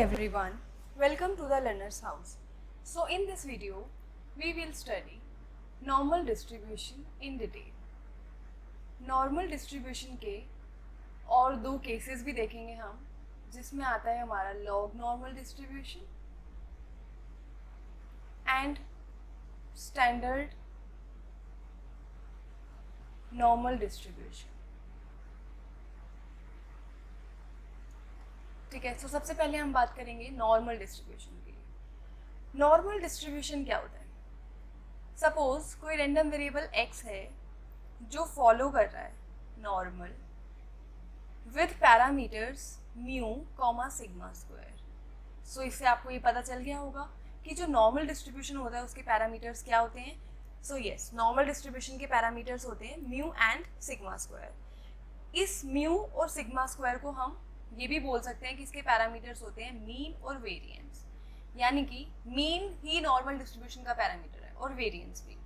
everyone, welcome to the learner's house. So in this video, we will study normal distribution in detail. Normal distribution के और दो cases भी देखेंगे हम, जिसमें आता है हमारा log normal distribution and standard normal distribution. ठीक है, तो सबसे पहले हम बात करेंगे नॉर्मल डिस्ट्रीब्यूशन की. नॉर्मल डिस्ट्रीब्यूशन क्या होता है? सपोज कोई रैंडम वेरिएबल x है जो फॉलो कर रहा है normal with parameters mu comma sigma square. So इससे आपको ये पता चल गया होगा कि जो नॉर्मल डिस्ट्रीब्यूशन होता है उसके पैरामीटर्स क्या होते हैं. सो यस, नॉर्मल डिस्ट्रीब्यूशन के पैरामीटर्स होते हैं म्यू एंड सिग्मा स्क्वायर. इस म्यू और सिग्मा स्क्वायर को हम ये भी बोल सकते हैं कि इसके पैरामीटर्स होते हैं मीन और वेरिएंस. यानी कि मीन ही नॉर्मल डिस्ट्रीब्यूशन का पैरामीटर है और वेरिएंस भी.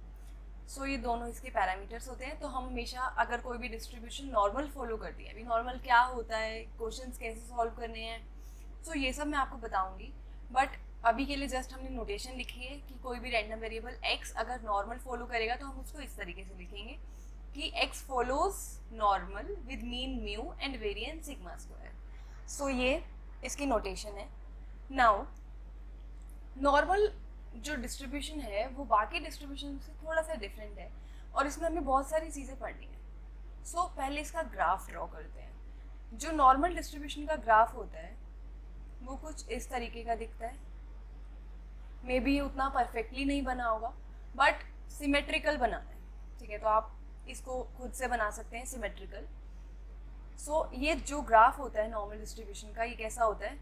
सो ये दोनों इसके पैरामीटर्स होते हैं. तो हम हमेशा अगर कोई भी डिस्ट्रीब्यूशन नॉर्मल फॉलो करती है, अभी नॉर्मल क्या होता है, क्वेश्चंस कैसे सॉल्व करने हैं, सो ये सब मैं आपको बताऊंगी. बट अभी के लिए जस्ट हमने नोटेशन लिखी है कि कोई भी रैंडम वेरिएबल x अगर नॉर्मल फॉलो करेगा तो हम उसको इस तरीके से लिखेंगे कि x follows normal with mean mu and variance sigma square. So ये इसकी नोटेशन है. नाउ नॉर्मल जो डिस्ट्रीब्यूशन है वो बाकी डिस्ट्रीब्यूशन से थोड़ा सा डिफरेंट है और इसमें हमें बहुत सारी चीज़ें पढ़नी है. सो पहले इसका ग्राफ ड्रॉ करते हैं. जो नॉर्मल डिस्ट्रीब्यूशन का ग्राफ होता है वो कुछ इस तरीके का दिखता है. मे बी ये उतना परफेक्टली नहीं बना होगा बट सिमेट्रिकल बनाना है. ठीक है, तो आप इसको खुद से बना सकते हैं सिमेट्रिकल. सो ये जो ग्राफ होता है नॉर्मल डिस्ट्रीब्यूशन का, ये कैसा होता है?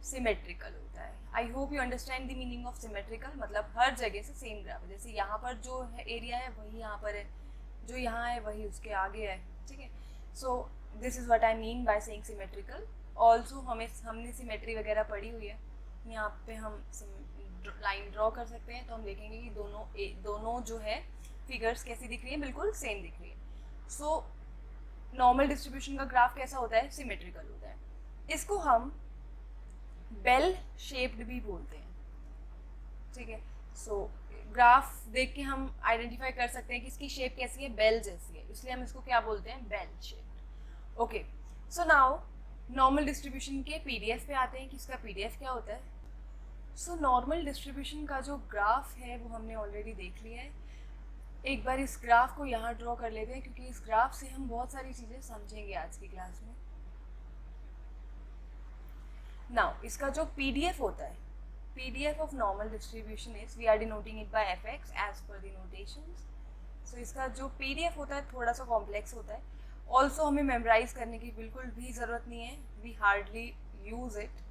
सिमेट्रिकल होता है. I hope you understand the meaning of symmetrical. मतलब हर जगह से सेम ग्राफ है. जैसे यहाँ पर जो है एरिया है वही यहाँ पर है, जो यहाँ है वही उसके आगे है. ठीक है, so this is what I mean by saying symmetrical. Also हमने सिमेट्री वगैरह पढ़ी हुई है. यहाँ पे हम लाइन ड्रॉ कर सकते हैं तो हम देखेंगे कि दोनों जो है फिगर्स कैसी दिख रही है, बिल्कुल सेम दिख रही है. सो नॉर्मल डिस्ट्रीब्यूशन का ग्राफ कैसा होता है? सिमेट्रिकल होता है. इसको हम बेल शेप्ड भी बोलते हैं. ठीक है, सो ग्राफ देख के हम आइडेंटिफाई कर सकते हैं कि इसकी शेप कैसी है, बेल जैसी है, इसलिए हम इसको क्या बोलते हैं? Bell shaped. Okay, so now normal distribution के पीडीएफ पे आते हैं कि इसका पीडीएफ क्या होता है. सो नॉर्मल डिस्ट्रीब्यूशन का जो ग्राफ है वो हमने ऑलरेडी देख लिया है. एक बार इस ग्राफ को यहाँ ड्रॉ कर लेते हैं क्योंकि इस ग्राफ से हम बहुत सारी चीज़ें समझेंगे आज की क्लास में. नाउ इसका जो पीडीएफ होता है, PDF of normal distribution is, we are denoting it by f x as पर द नोटेशंस. सो इसका जो पीडीएफ होता है थोड़ा सा कॉम्प्लेक्स होता है. ऑल्सो हमें मेमोराइज करने की बिल्कुल भी ज़रूरत नहीं है. We hardly use it.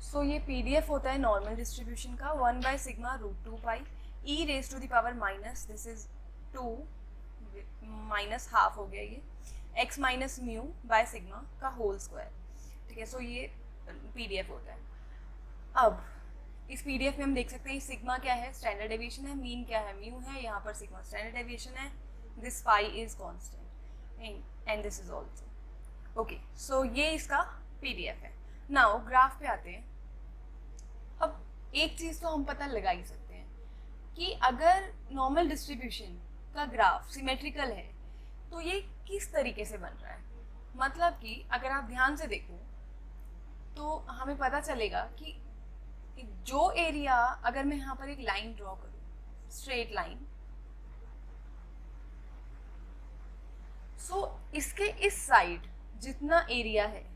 So ये पीडीएफ होता है नॉर्मल डिस्ट्रीब्यूशन का 1/σ√2π e raise to the power minus, this is 2 minus half हो गया ये, x minus mu by sigma का होल स्क्वायर. ठीक है, सो ये पीडीएफ होता है. अब इस पीडीएफ में हम देख सकते हैं सिग्मा क्या है, स्टैंडर्ड डेविएशन है, मीन क्या है, म्यू है, यहाँ पर सिग्मा स्टैंडर्ड डेविएशन है, this pi is constant and this is also. Okay, so ये इसका पीडीएफ है. नाउ ग्राफ पे आते हैं. अब एक चीज़ तो हम पता लगा ही सकते हैं कि अगर नॉर्मल डिस्ट्रीब्यूशन का ग्राफ सिमेट्रिकल है तो ये किस तरीके से बन रहा है. मतलब कि अगर आप ध्यान से देखो तो हमें पता चलेगा कि जो एरिया, अगर मैं यहाँ पर एक लाइन ड्रॉ करूँ, स्ट्रेट लाइन, सो इसके इस साइड जितना एरिया है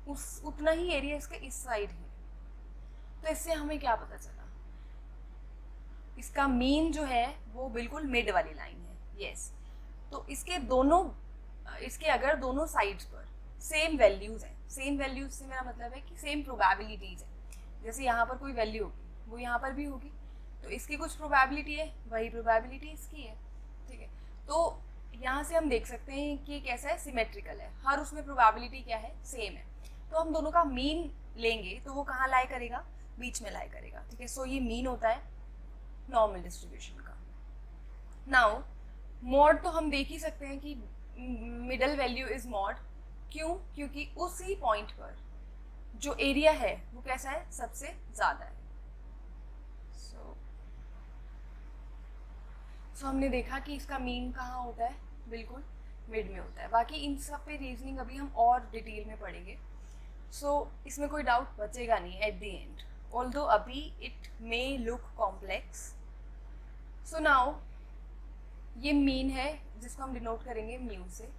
उतना ही एरिया इसके इस साइड है. तो इससे हमें क्या पता चला? इसका मीन जो है वो बिल्कुल मिड वाली लाइन है. यस, तो इसके अगर दोनों साइड्स पर सेम वैल्यूज हैं, सेम वैल्यूज से मेरा मतलब है कि सेम प्रोबेबिलिटीज है. जैसे यहाँ पर कोई वैल्यू होगी वो यहाँ पर भी होगी, तो इसकी कुछ प्रोबेबिलिटी है, वही प्रोबेबिलिटी इसकी है. ठीक है, तो यहाँ से हम देख सकते हैं कि कैसा है, सिमेट्रिकल है, हर उसमें प्रोबेबिलिटी क्या है, सेम है. तो हम दोनों का मीन लेंगे तो वो कहाँ लाई करेगा? बीच में लाई करेगा. ठीक है, सो ये मीन होता है. नॉर्मल डिस्ट्रीब्यूशन का। नाउ मॉड तो हम देख ही सकते हैं कि मिडल वैल्यू इज मॉड। क्यों? क्योंकि उसी पॉइंट पर जो एरिया है वो कैसा है, सबसे ज़्यादा है। सो हमने देखा कि इसका मीन कहाँ होता है, बिल्कुल मिड में होता है। बाकी इन सब पे रीजनिंग अभी हम और डिटेल में पढ़ेंगे। सो इसमें कोई डाउट बचेगा नहीं एट द एंड, ऑल्दो अभी it may look complex. So now ये मीन है जिसको हम डिनोट करेंगे म्यू से।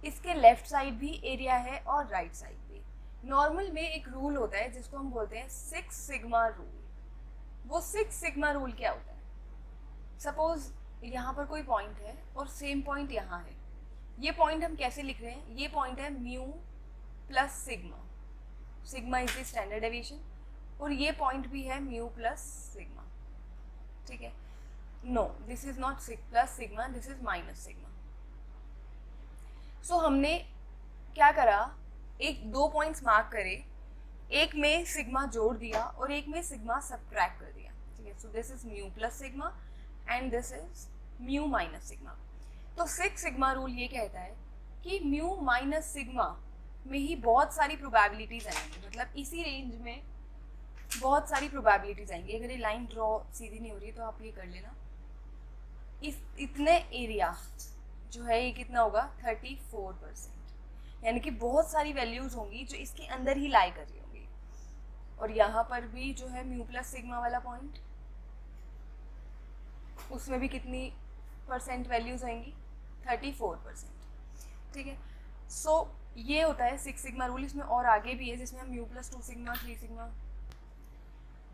इसके लेफ्ट साइड भी एरिया है और राइट साइड भी। नॉर्मल में एक रूल होता है जिसको हम बोलते हैं 6 सिग्मा रूल। वो 6 सिग्मा रूल क्या होता है? सपोज यहाँ पर कोई पॉइंट है और सेम पॉइंट यहाँ है। ये पॉइंट हम कैसे लिख रहे हैं? ये पॉइंट है mu plus sigma, sigma is the standard deviation, और ये पॉइंट भी है म्यू प्लस सिग्मा। ठीक है, no this is not plus sigma, this is minus sigma. So हमने क्या करा, एक दो पॉइंट्स मार्क करे, एक में सिग्मा जोड़ दिया और एक में सिग्मा सब्ट्रैक्ट कर दिया। ठीक है, so this is mu plus sigma and this is mu minus sigma. तो 6 सिग्मा रूल ये कहता है कि म्यू माइनस सिग्मा में ही बहुत सारी प्रोबेबिलिटीज आएंगी, मतलब इसी रेंज में बहुत सारी प्रोबेबिलिटीज आएंगी। अगर ये लाइन ड्रॉ सीधी नहीं हो रही है तो आप ये कर लेना। इस इतने एरिया जो है ये कितना होगा, 34%, यानी कि बहुत सारी वैल्यूज होंगी जो इसके अंदर ही लाई कर रही होंगी। और यहाँ पर भी जो है म्यू प्लस सिग्मा वाला पॉइंट, उसमें भी कितनी परसेंट वैल्यूज आएंगी, 34%। ठीक है, सो ये होता है 6 सिग्मा रूल। इसमें और आगे भी है जिसमें हम म्यू प्लस 2 सिग्मा 3 सिग्मा।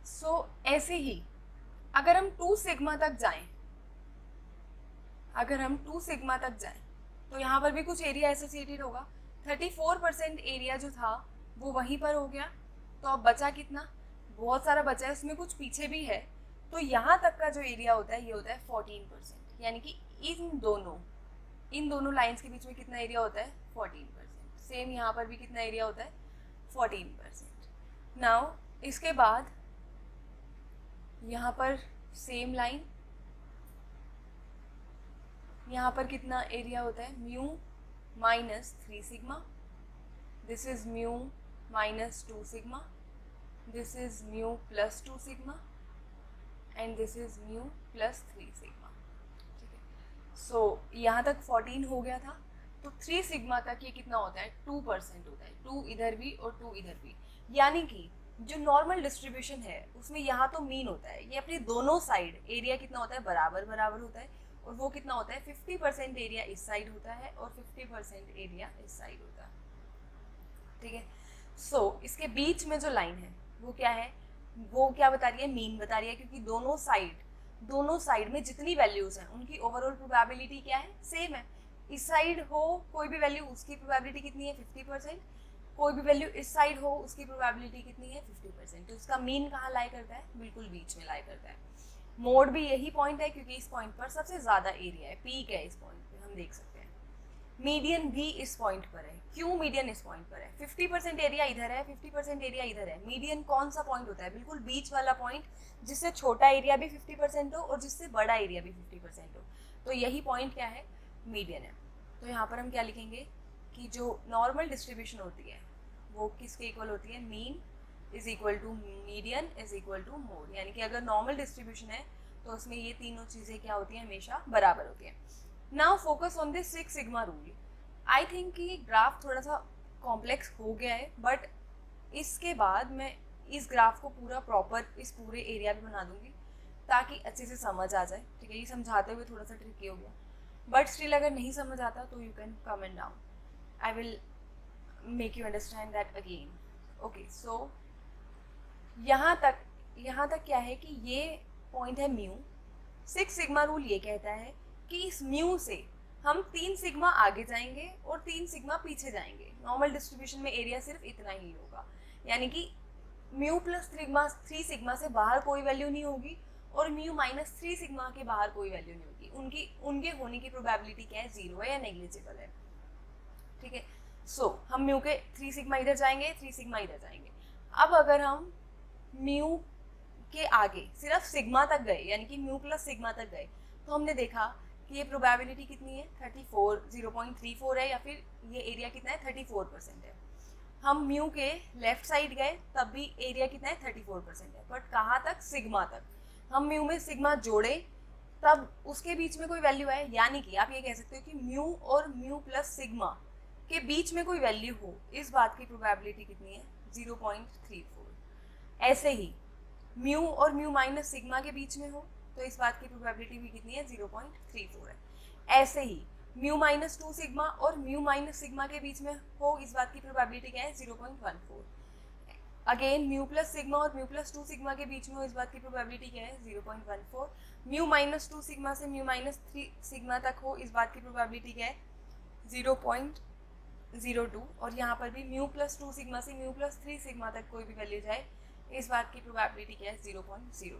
सो ऐसे ही अगर हम 2 सिग्मा तक जाएं, अगर हम 2 सिग्मा तक जाएं तो यहाँ पर भी कुछ एरिया एसोसिएटेड होगा। 34% एरिया जो था वो वहीं पर हो गया, तो अब बचा कितना, बहुत सारा बचा है, उसमें कुछ पीछे भी है। तो यहाँ तक का जो एरिया होता है ये होता है 14%, यानी कि इन दोनों लाइंस के बीच में कितना एरिया होता है, 14%। सेम यहाँ पर भी कितना एरिया होता है, 14%। नाउ इसके बाद यहाँ पर सेम लाइन, यहाँ पर कितना एरिया होता है, mu minus 3 sigma, this is mu minus 2 sigma, this is mu plus 2 sigma and this is mu plus 3 sigma. ठीक है, सो यहाँ तक 14 हो गया था। तो 3 सिग्मा तक ये कितना होता है, 2% होता है, 2 इधर भी और 2 इधर भी। यानी कि जो नॉर्मल डिस्ट्रीब्यूशन है उसमें यहाँ तो मीन होता है, ये अपने दोनों साइड एरिया कितना होता है, बराबर बराबर होता है। और वो कितना होता है, 50% एरिया इस साइड होता है और 50% एरिया इस साइड होता है। ठीक है, सो इसके बीच में जो लाइन है वो क्या है, वो क्या बता रही है, मीन बता रही है, क्योंकि दोनों साइड में जितनी वैल्यूज हैं उनकी ओवरऑल प्रोबेबिलिटी क्या है, सेम है। इस साइड हो कोई भी वैल्यू, उसकी प्रोबेबिलिटी कितनी है, 50%। कोई भी वैल्यू इस साइड हो उसकी प्रोबेबिलिटी कितनी है, 50%। तो इसका मीन कहाँ लाई करता है, बिल्कुल बीच में लाई करता है। मोड भी यही पॉइंट है क्योंकि इस पॉइंट पर सबसे ज़्यादा एरिया है, पीक है इस पॉइंट पे, हम देख सकते हैं। मीडियन भी इस पॉइंट पर है। क्यों मीडियन इस पॉइंट पर है, 50% एरिया इधर है, 50% एरिया इधर है। मीडियन कौन सा पॉइंट होता है, बिल्कुल बीच वाला पॉइंट, जिससे छोटा एरिया भी 50% हो और जिससे बड़ा एरिया भी 50% हो। तो यही पॉइंट क्या है, मीडियन है। तो यहाँ पर हम क्या लिखेंगे कि जो नॉर्मल डिस्ट्रीब्यूशन होती है वो किसके इक्वल होती है, mean is equal to median is equal to mode. यानी कि अगर नॉर्मल डिस्ट्रीब्यूशन है तो उसमें ये तीनों चीज़ें क्या होती हैं, हमेशा बराबर होती हैं। Now focus on this 6 sigma rule. I think कि ग्राफ थोड़ा सा कॉम्प्लेक्स हो गया है, बट इसके बाद मैं इस ग्राफ को पूरा प्रॉपर इस पूरे एरिया पे बना दूंगी ताकि अच्छे से समझ आ जाए। ठीक है, ये समझाते हुए थोड़ा सा ट्रिकी हो गया, बट स्टिल अगर नहीं समझ आता तो you can comment down, I will make you understand that again. Okay, so यहाँ तक क्या है कि ये पॉइंट है म्यू। 6 सिग्मा रूल ये कहता है कि इस म्यू से हम 3 सिग्मा आगे जाएंगे और 3 सिग्मा पीछे जाएंगे। नॉर्मल डिस्ट्रीब्यूशन में एरिया सिर्फ इतना ही होगा, यानी कि म्यू प्लस 3 सिग्मा से बाहर कोई वैल्यू नहीं होगी और म्यू माइनस 3 सिग्मा के बाहर कोई वैल्यू नहीं होगी। उनके होने की प्रोबेबिलिटी क्या है, 0 है या नेग्लिजिबल है। ठीक है, सो हम म्यू के 3 सिग्मा इधर जाएंगे, 3 सिग्मा इधर जाएंगे। अब अगर हम म्यू के आगे सिर्फ सिग्मा तक गए, यानी कि म्यू प्लस सिग्मा तक गए, तो हमने देखा कि ये प्रोबेबिलिटी कितनी है 34, 0.34 है, या फिर ये एरिया कितना है 34% है। हम म्यू के लेफ्ट साइड गए तब भी एरिया कितना है 34% है, बट कहाँ तक, सिग्मा तक। हम म्यू में सिग्मा जोड़े तब उसके बीच में कोई वैल्यू है, यानी कि आप ये कह सकते हो कि म्यू और म्यू प्लस सिग्मा के बीच में कोई वैल्यू हो, इस बात की प्रोबेबिलिटी कितनी है 0.34। ऐसे ही म्यू और म्यू माइनस सिग्मा के बीच में हो तो इस बात की प्रोबेबिलिटी भी कितनी है 0.34 है। ऐसे ही म्यू माइनस 2 सिग्मा और म्यू माइनस सिग्मा के बीच में हो, इस बात की प्रोबेबिलिटी क्या है 0.14। अगेन म्यू प्लस सिग्मा और म्यू प्लस 2 सिग्मा के बीच में हो, इस बात की प्रोबेबिलिटी क्या है 0.14। म्यू माइनस 2 सिग्मा से म्यू माइनस 3 सिग्मा तक हो, इस बात की प्रोबेबिलिटी क्या है 0.02। और यहाँ पर भी म्यू प्लस 2 सिग्मा से म्यू प्लस 3 सिग्मा तक कोई भी वैल्यू जाए, इस बात की प्रोबेबिलिटी क्या है 0.02।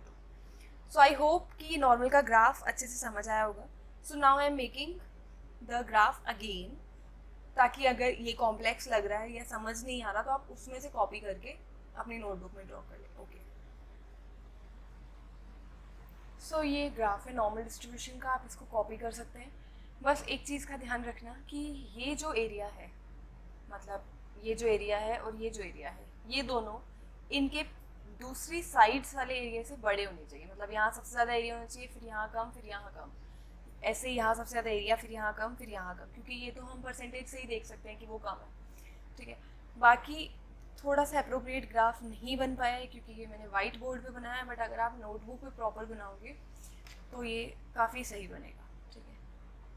सो आई होप कि नॉर्मल का ग्राफ अच्छे से समझ आया होगा। So now I am making the graph again, ताकि अगर ये कॉम्प्लेक्स लग रहा है या समझ नहीं आ रहा तो आप उसमें से कॉपी करके अपनी नोटबुक में ड्रॉ कर लें। ओके, सो ये ग्राफ है नॉर्मल डिस्ट्रीब्यूशन का, आप इसको कॉपी कर सकते हैं। बस एक चीज़ का ध्यान रखना कि ये जो एरिया है, मतलब ये जो एरिया है और ये जो एरिया है, ये दोनों इनके दूसरी साइड्स वाले एरिया से बड़े होने चाहिए। मतलब यहाँ सबसे ज़्यादा एरिया होना चाहिए, फिर यहाँ कम, फिर यहाँ कम, ऐसे ही यहाँ सबसे ज़्यादा एरिया, फिर यहाँ कम, फिर यहाँ कम, क्योंकि ये तो हम परसेंटेज से ही देख सकते हैं कि वो कम है। ठीक है, बाकी थोड़ा सा अप्रोप्रिएट ग्राफ नहीं बन पाया है क्योंकि ये मैंने वाइट बोर्ड पे बनाया है, बट अगर आप नोटबुक पे प्रॉपर बनाओगे तो ये काफ़ी सही बनेगा। ठीक है,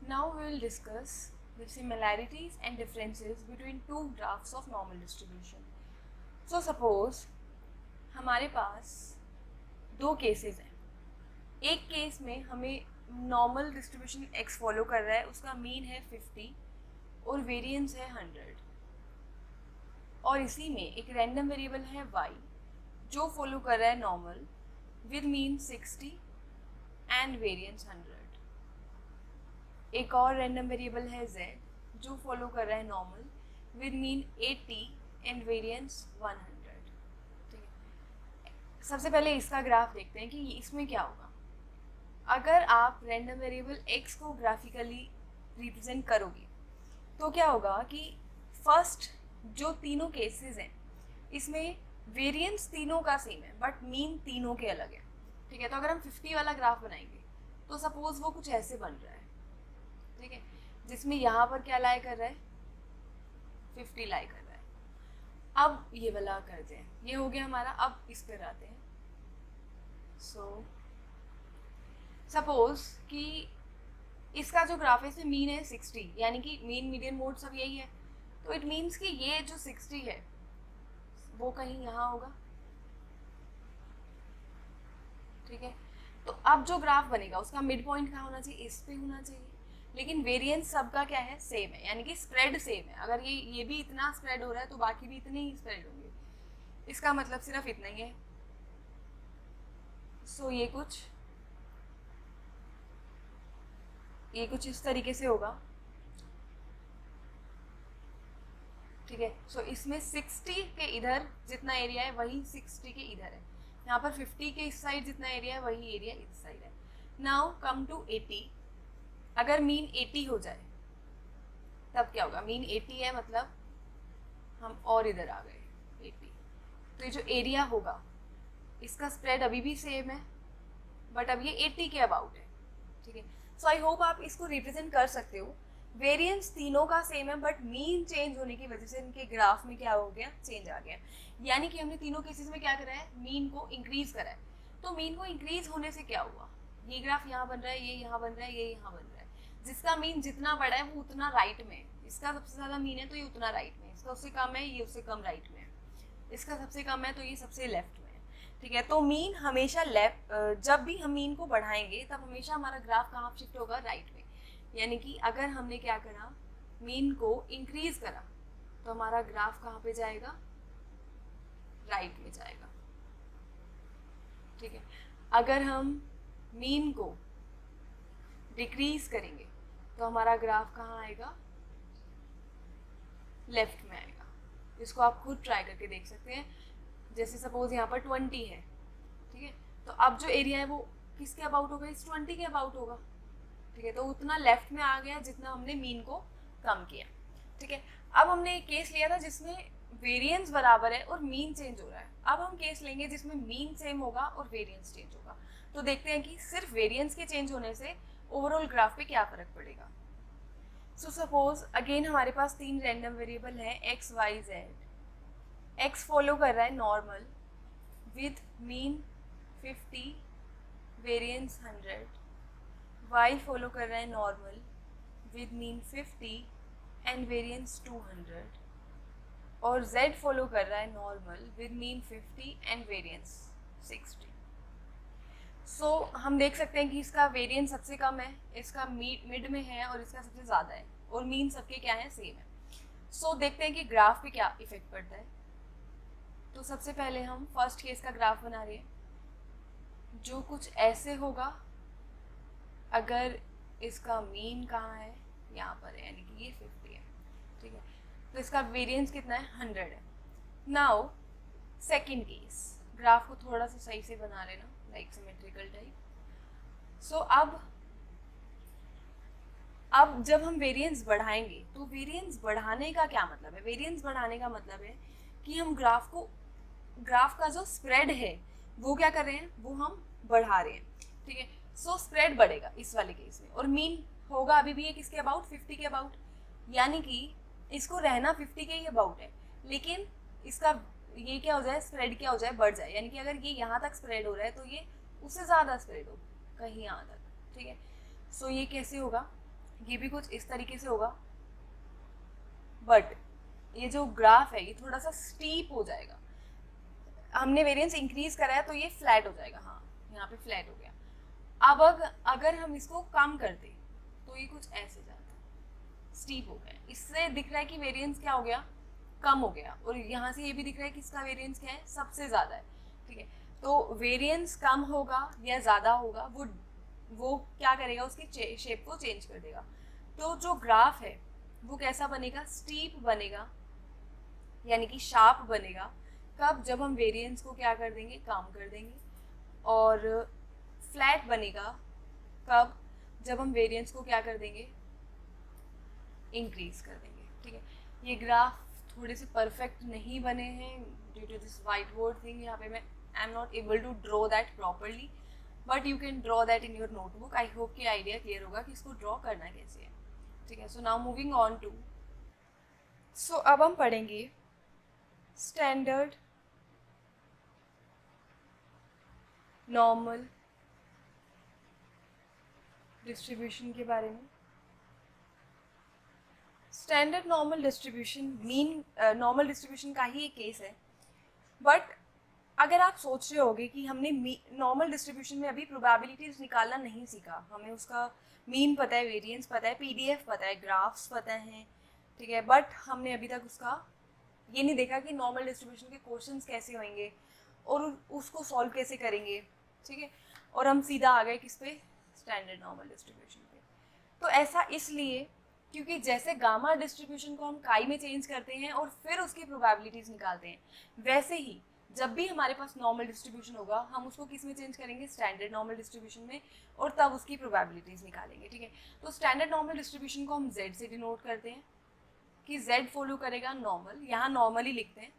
now we will discuss the similarities and differences between two graphs of normal distribution. So suppose हमारे पास दो केसेस हैं। एक केस में हमें नॉर्मल डिस्ट्रीब्यूशन x फॉलो कर रहा है, उसका मीन है 50 और वेरिएंस है 100, और इसी में एक रैंडम वेरिएबल है y जो फॉलो कर रहा है normal with mean 60 and variance 100। एक और रैंडम वेरिएबल है z जो फॉलो कर रहा है normal with mean 80 and variance 100। ठीक है, सबसे पहले इसका ग्राफ देखते हैं कि इसमें क्या होगा। अगर आप रैंडम वेरिएबल x को ग्राफिकली रिप्रेजेंट करोगे तो क्या होगा कि फर्स्ट जो तीनों केसेस हैं इसमें वेरिएंस तीनों का सेम है बट मीन तीनों के अलग है। ठीक है, तो अगर हम 50 वाला ग्राफ बनाएंगे तो सपोज वो कुछ ऐसे बन रहा है। ठीक है, जिसमें यहाँ पर क्या लाई कर रहा है 50 लाई कर रहा है। अब ये वाला करते हैं, ये हो गया हमारा। अब इस पर आते हैं। सपोज कि इसका जो ग्राफ है इसमें मीन है 60, यानी कि मीन मीडियन मोड सब यही है, तो इट मीन्स कि ये जो 60 है वो कहीं यहाँ होगा। ठीक है, तो अब जो ग्राफ बनेगा उसका मिड पॉइंट कहाँ होना चाहिए, इस पे होना चाहिए। लेकिन वेरिएंस सबका क्या है, सेम है, यानी कि स्प्रेड सेम है। अगर ये भी इतना स्प्रेड हो रहा है तो बाकी भी इतने ही स्प्रेड होंगे, इसका मतलब सिर्फ इतना ही है। सो ये कुछ इस तरीके से होगा। ठीक है, सो इसमें 60 के इधर जितना एरिया है वही 60 के इधर है। यहाँ पर 50 के इस साइड जितना एरिया है वही एरिया इस साइड है। Now come to 80। अगर मीन 80 हो जाए तब क्या होगा, मीन 80 है मतलब हम और इधर आ गए 80, तो ये जो एरिया होगा इसका स्प्रेड अभी भी सेम है बट अब ये 80 के अबाउट है। ठीक है, सो आई होप आप इसको रिप्रेजेंट कर सकते हो। वेरिएंस तीनों का सेम है बट मीन चेंज होने की वजह से इनके ग्राफ में क्या हो गया, चेंज आ गया। यानी कि हमने तीनों केसेस में क्या करा है, मीन को इंक्रीज करा है। तो मीन को इंक्रीज होने से क्या हुआ, ये ग्राफ यहाँ बन रहा है, ये यहाँ बन रहा है, ये यहाँ बन रहा है। जिसका मीन जितना बड़ा है वो उतना राइट में है। इसका सबसे ज़्यादा मीन है तो ये उतना राइट में है, इसका उससे कम है ये उससे कम राइट में है, इसका सबसे कम है तो ये सबसे लेफ्ट में है। ठीक है, तो मीन हमेशा लेफ्ट, जब भी हम मीन को बढ़ाएंगे तब हमेशा हमारा ग्राफ कहाँ शिफ्ट होगा, राइट में। यानी कि अगर हमने क्या करा, मीन को इंक्रीज करा तो हमारा ग्राफ कहाँ पे जाएगा, राइट में जाएगा। ठीक है, अगर हम मीन को डिक्रीज करेंगे तो हमारा ग्राफ कहाँ आएगा, लेफ्ट में आएगा। इसको आप खुद ट्राई करके देख सकते हैं। जैसे सपोज यहाँ पर 20 है, ठीक है, तो अब जो एरिया है वो किसके अबाउट होगा, इस 20 के अबाउट होगा, ठीक है। तो उतना लेफ्ट में आ गया जितना हमने मीन को कम किया, ठीक है। अब हमने एक केस लिया था जिसमें वेरिएंस बराबर है और मीन चेंज हो रहा है। अब हम केस लेंगे जिसमें मीन सेम होगा और वेरिएंस चेंज होगा। तो देखते हैं कि सिर्फ वेरिएंस के चेंज होने से ओवरऑल ग्राफ पे क्या फर्क पड़ेगा। सो सपोज अगेन हमारे पास 3 रैंडम वेरिएबल है X Y Z. X follow कर रहा है normal with mean 50, variance 100। Y follow कर रहा है normal with mean 50 and variance 200। और z फॉलो कर रहा है normal with mean 50 and variance 60। So हम देख सकते हैं कि इसका वेरिएंस सबसे कम है, इसका मिड में है और इसका सबसे ज़्यादा है, और मीन सबके क्या है, सेम है। सो देखते हैं कि ग्राफ पे क्या इफेक्ट पड़ता है। तो सबसे पहले हम फर्स्ट केस का ग्राफ बना रहे हैं जो कुछ ऐसे होगा अगर इसका मीन कहाँ है, यहाँ पर है, यानी कि ये 50 है, ठीक है। तो इसका वेरिएंस कितना है, 100 है। नाउ सेकेंड केस, ग्राफ को थोड़ा सा सही से बना लेना, लाइक सिमेट्रिकल टाइप। सो अब जब हम वेरिएंस बढ़ाएंगे तो वेरिएंस बढ़ाने का क्या मतलब है, वेरिएंस बढ़ाने का मतलब है कि हम ग्राफ का जो स्प्रेड है वो क्या कर रहे हैं, वो हम बढ़ा रहे हैं, ठीक है। सो स्प्रेड बढ़ेगा इस वाले केस में, और मीन होगा अभी भी ये किसके अबाउट, 50 के अबाउट, यानी कि इसको रहना 50 के ही अबाउट है, लेकिन इसका ये क्या हो जाए, स्प्रेड क्या हो जाए, बढ़ जाए, यानी कि अगर ये यहाँ तक स्प्रेड हो रहा है तो ये उससे ज़्यादा स्प्रेड हो कहीं यहाँ तक, ठीक है। सो ये कैसे होगा, ये भी कुछ इस तरीके से होगा, बट ये जो ग्राफ है ये थोड़ा सा स्टीप हो जाएगा। हमने वेरिएंस इंक्रीज करा है तो ये फ्लैट हो जाएगा, हाँ यहाँ पे फ्लैट हो गया। अब अगर हम इसको कम कर दें तो ये कुछ ऐसे जाता है, स्टीप हो गया। इससे दिख रहा है कि वेरिएंस क्या हो गया, कम हो गया, और यहाँ से ये भी दिख रहा है कि इसका वेरिएंस क्या है, सबसे ज़्यादा है, ठीक है। तो वेरिएंस कम होगा या ज़्यादा होगा वो क्या करेगा, उसकी शेप को चेंज कर देगा। तो जो ग्राफ है वो कैसा बनेगा, स्टीप बनेगा, यानी कि शार्प बनेगा। कब, जब हम वेरिएंस को क्या कर देंगे, कम कर देंगे। और फ्लैट बनेगा कब, जब हम वेरिएंस को क्या कर देंगे, इंक्रीज कर देंगे, ठीक है। ये ग्राफ थोड़े से परफेक्ट नहीं बने हैं due to this whiteboard thing. यहाँ पे मैं I am not able to draw that properly, but you can draw that in your notebook. I hope कि आइडिया क्लियर होगा कि इसको ड्रॉ करना कैसे है, ठीक है। So now moving on to, so अब हम पढ़ेंगे स्टैंडर्ड नॉर्मल डिस्ट्रीब्यूशन के बारे में। Standard normal distribution mean normal distribution का ही एक केस है, बट अगर आप सोच रहे होगे कि हमने नॉर्मल डिस्ट्रीब्यूशन में अभी प्रोबेबिलिटीज निकालना नहीं सीखा, हमें उसका मीन पता है, वेरिएंस पता है, पीडीएफ पता है, ग्राफ्स पता हैं, ठीक है, बट हमने अभी तक उसका ये नहीं देखा कि नॉर्मल डिस्ट्रीब्यूशन के क्वेश्चंस कैसे होंगे और उसको सॉल्व कैसे करेंगे, ठीक है। और हम सीधा आ गए किस पे, स्टैंडर्ड नॉर्मल डिस्ट्रीब्यूशन पे। तो ऐसा इसलिए क्योंकि जैसे गामा डिस्ट्रीब्यूशन को हम काई में चेंज करते हैं और फिर उसकी प्रोबेबिलिटीज निकालते हैं, वैसे ही जब भी हमारे पास नॉर्मल डिस्ट्रीब्यूशन होगा हम उसको किस में चेंज करेंगे, स्टैंडर्ड नॉर्मल डिस्ट्रीब्यूशन में, और तब उसकी प्रोबेबिलिटीज निकालेंगे, ठीक है। तो स्टैंडर्ड नॉर्मल डिस्ट्रीब्यूशन को हम z से डिनोट करते हैं कि z फॉलो करेगा नॉर्मल, यहाँ नॉर्मल ही लिखते हैं,